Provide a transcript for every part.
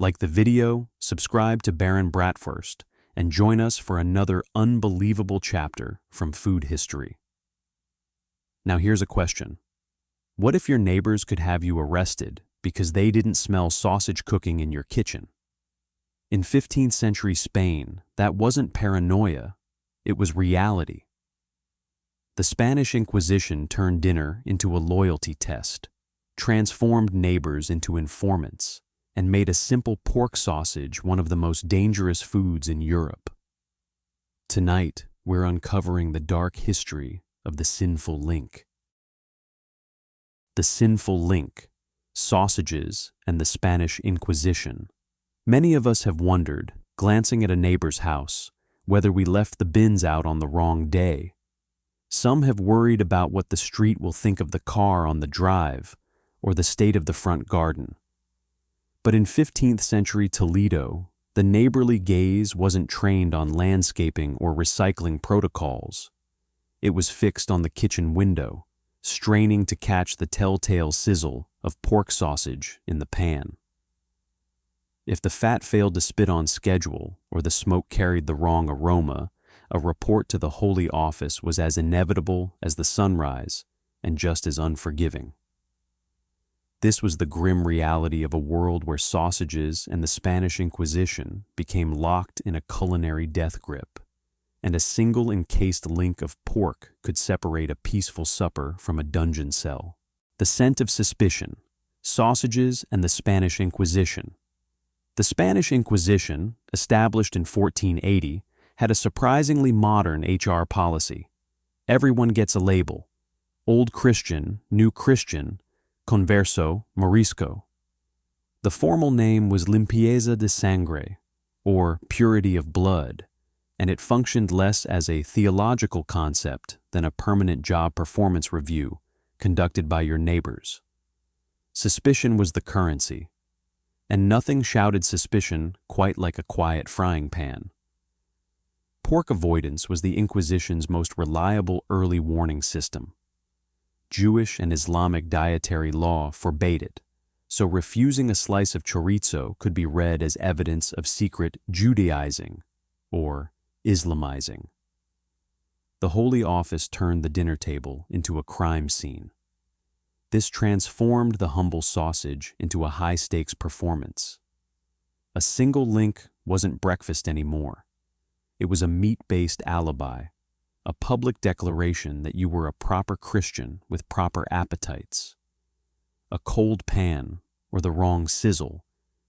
Like the video, subscribe to Baron Bratwurst, and join us for another unbelievable chapter from food history. Now here's a question. What if your neighbors could have you arrested because they didn't smell sausage cooking in your kitchen? In 15th century Spain, that wasn't paranoia, it was reality. The Spanish Inquisition turned dinner into a loyalty test, transformed neighbors into informants, and made a simple pork sausage one of the most dangerous foods in Europe. Tonight, we're uncovering the dark history of the sinful link. The sinful link, sausages, and the Spanish Inquisition. Many of us have wondered, glancing at a neighbor's house, whether we left the bins out on the wrong day. Some have worried about what the street will think of the car on the drive, or the state of the front garden. But in 15th century Toledo, the neighborly gaze wasn't trained on landscaping or recycling protocols. It was fixed on the kitchen window, straining to catch the telltale sizzle of pork sausage in the pan. If the fat failed to spit on schedule or the smoke carried the wrong aroma, a report to the Holy Office was as inevitable as the sunrise and just as unforgiving. This was the grim reality of a world where sausages and the Spanish Inquisition became locked in a culinary death grip, and a single encased link of pork could separate a peaceful supper from a dungeon cell. The scent of suspicion, sausages, and the Spanish Inquisition. The Spanish Inquisition, established in 1480, had a surprisingly modern HR policy. Everyone gets a label: Old Christian, New Christian, converso, morisco. The formal name was limpieza de sangre, or purity of blood, and it functioned less as a theological concept than a permanent job performance review conducted by your neighbors. Suspicion was the currency, and nothing shouted suspicion quite like a quiet frying pan. Pork avoidance was the Inquisition's most reliable early warning system. Jewish and Islamic dietary law forbade it, so refusing a slice of chorizo could be read as evidence of secret Judaizing or Islamizing. The Holy Office turned the dinner table into a crime scene. This transformed the humble sausage into a high-stakes performance. A single link wasn't breakfast anymore. It was a meat-based alibi, a public declaration that you were a proper Christian with proper appetites. A cold pan or the wrong sizzle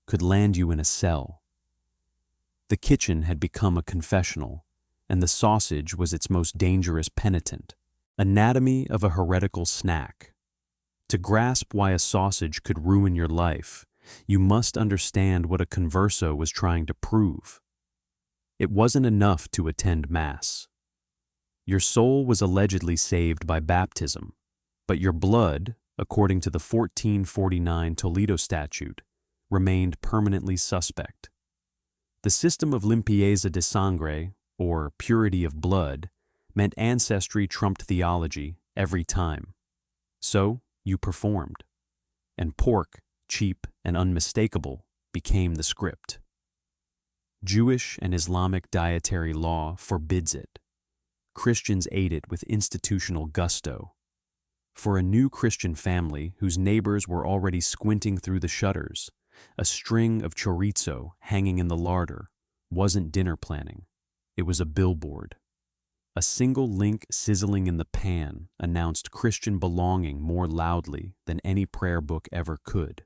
could land you in a cell. The kitchen had become a confessional, and the sausage was its most dangerous penitent. Anatomy of a heretical snack. To grasp why a sausage could ruin your life, you must understand what a converso was trying to prove. It wasn't enough to attend Mass. Your soul was allegedly saved by baptism, but your blood, according to the 1449 Toledo Statute, remained permanently suspect. The system of limpieza de sangre, or purity of blood, meant ancestry trumped theology every time. So, you performed, and pork, cheap and unmistakable, became the script. Jewish and Islamic dietary law forbids it. Christians ate it with institutional gusto. For a new Christian family whose neighbors were already squinting through the shutters, a string of chorizo hanging in the larder wasn't dinner planning. It was a billboard. A single link sizzling in the pan announced Christian belonging more loudly than any prayer book ever could.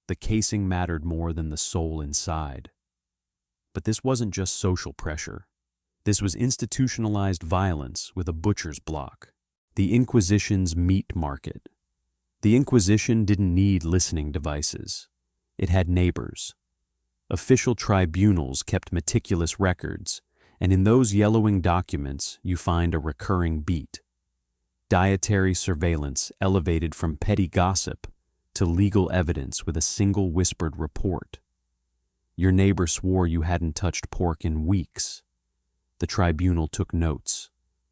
The casing mattered more than the soul inside. But this wasn't just social pressure. This was institutionalized violence with a butcher's block. The Inquisition's meat market. The Inquisition didn't need listening devices. It had neighbors. Official tribunals kept meticulous records, and in those yellowing documents you find a recurring beat. Dietary surveillance elevated from petty gossip to legal evidence with a single whispered report. Your neighbor swore you hadn't touched pork in weeks. The tribunal took notes.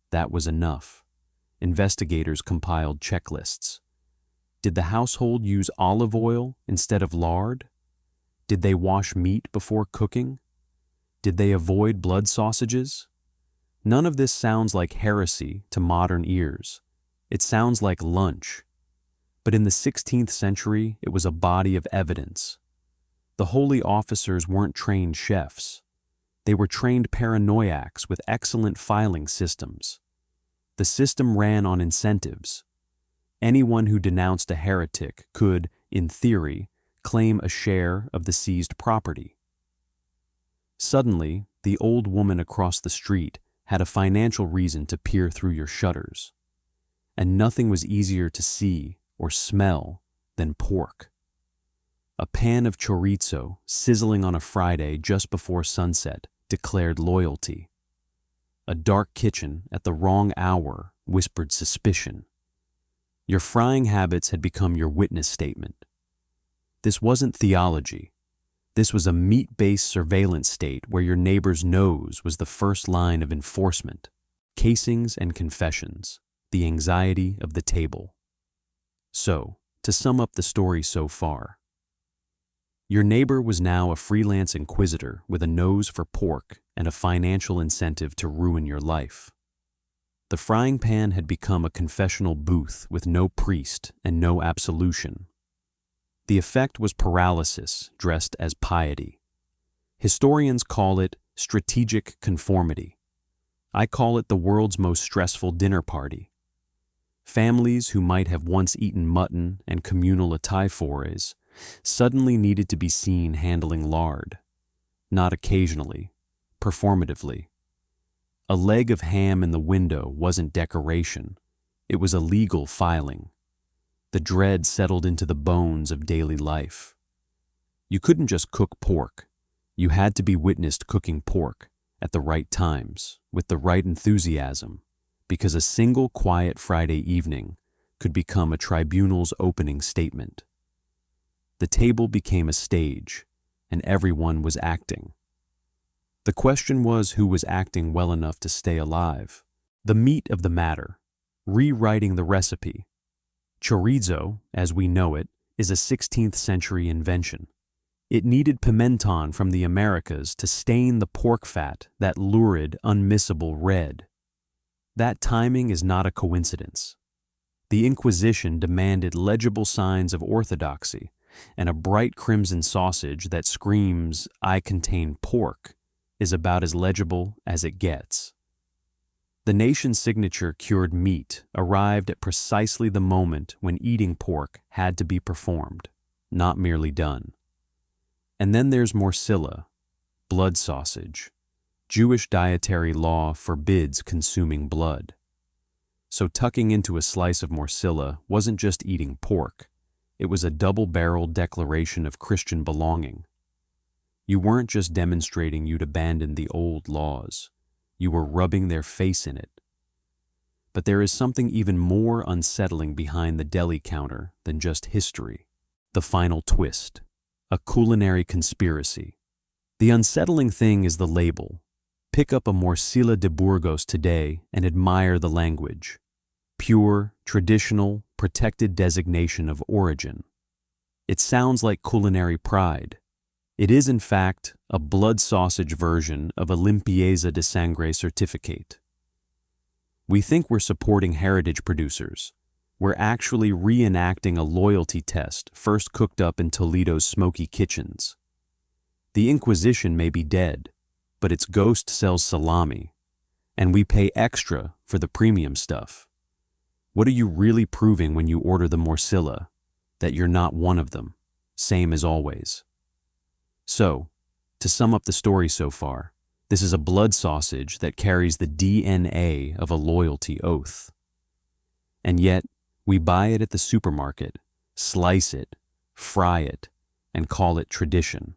That was enough. Investigators compiled checklists. Did the household use olive oil instead of lard? Did they wash meat before cooking? Did they avoid blood sausages? None of this sounds like heresy to modern ears. It sounds like lunch. But in the 16th century, it was a body of evidence. The holy officers weren't trained chefs. They were trained paranoiacs with excellent filing systems. The system ran on incentives. Anyone who denounced a heretic could, in theory, claim a share of the seized property. Suddenly, the old woman across the street had a financial reason to peer through your shutters. And nothing was easier to see or smell than pork. A pan of chorizo sizzling on a Friday just before sunset declared loyalty. A dark kitchen at the wrong hour whispered suspicion. Your frying habits had become your witness statement. This wasn't theology. This was a meat-based surveillance state where your neighbor's nose was the first line of enforcement. Casings and confessions, the anxiety of the table. So, to sum up the story so far, your neighbor was now a freelance inquisitor with a nose for pork and a financial incentive to ruin your life. The frying pan had become a confessional booth with no priest and no absolution. The effect was paralysis dressed as piety. Historians call it strategic conformity. I call it the world's most stressful dinner party. Families who might have once eaten mutton and communal forays suddenly needed to be seen handling lard, not occasionally, performatively. A leg of ham in the window wasn't decoration, it was a legal filing. The dread settled into the bones of daily life. You couldn't just cook pork, you had to be witnessed cooking pork at the right times, with the right enthusiasm, because a single quiet Friday evening could become a tribunal's opening statement. The table became a stage, and everyone was acting. The question was who was acting well enough to stay alive. The meat of the matter, rewriting the recipe. Chorizo, as we know it, is a 16th century invention. It needed pimenton from the Americas to stain the pork fat that lurid, unmissable red. That timing is not a coincidence. The Inquisition demanded legible signs of orthodoxy, and a bright crimson sausage that screams, "I contain pork," is about as legible as it gets. The nation's signature cured meat arrived at precisely the moment when eating pork had to be performed, not merely done. And then there's Morcilla, blood sausage. Jewish dietary law forbids consuming blood. So tucking into a slice of Morcilla wasn't just eating pork, it was a double-barreled declaration of Christian belonging. You weren't just demonstrating you'd abandoned the old laws, you were rubbing their face in it. But there is something even more unsettling behind the deli counter than just history. The final twist, a culinary conspiracy. The unsettling thing is the label. Pick up a Morcilla de Burgos today and admire the language. Pure, traditional, protected designation of origin. It sounds like culinary pride. It is, in fact, a blood sausage version of a limpieza de sangre certificate. We think we're supporting heritage producers. We're actually reenacting a loyalty test first cooked up in Toledo's smoky kitchens. The Inquisition may be dead, but its ghost sells salami, and we pay extra for the premium stuff. What are you really proving when you order the Morcilla? That you're not one of them, same as always. So, to sum up the story so far, this is a blood sausage that carries the DNA of a loyalty oath. And yet, we buy it at the supermarket, slice it, fry it, and call it tradition.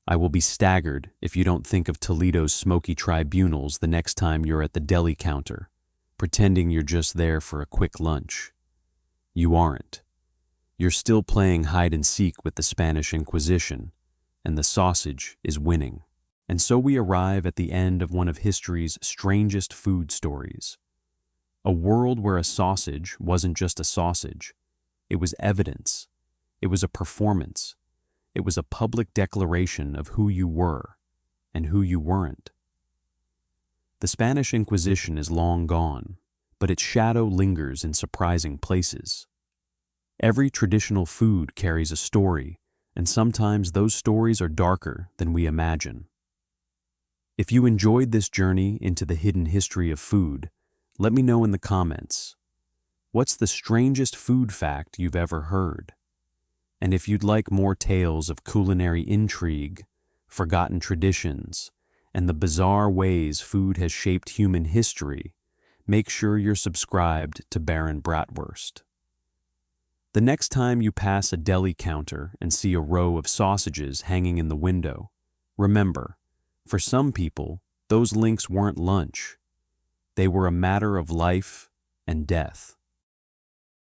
I will be staggered if you don't think of Toledo's smoky tribunals the next time you're at the deli counter, pretending you're just there for a quick lunch. You aren't. You're still playing hide and seek with the Spanish Inquisition, and the sausage is winning. And so we arrive at the end of one of history's strangest food stories. A world where a sausage wasn't just a sausage. It was evidence. It was a performance. It was a public declaration of who you were and who you weren't. The Spanish Inquisition is long gone, but its shadow lingers in surprising places. Every traditional food carries a story, and sometimes those stories are darker than we imagine. If you enjoyed this journey into the hidden history of food, let me know in the comments. What's the strangest food fact you've ever heard? And if you'd like more tales of culinary intrigue, forgotten traditions, and the bizarre ways food has shaped human history, make sure you're subscribed to Baron Bratwurst. The next time you pass a deli counter and see a row of sausages hanging in the window, remember, for some people, those links weren't lunch. They were a matter of life and death.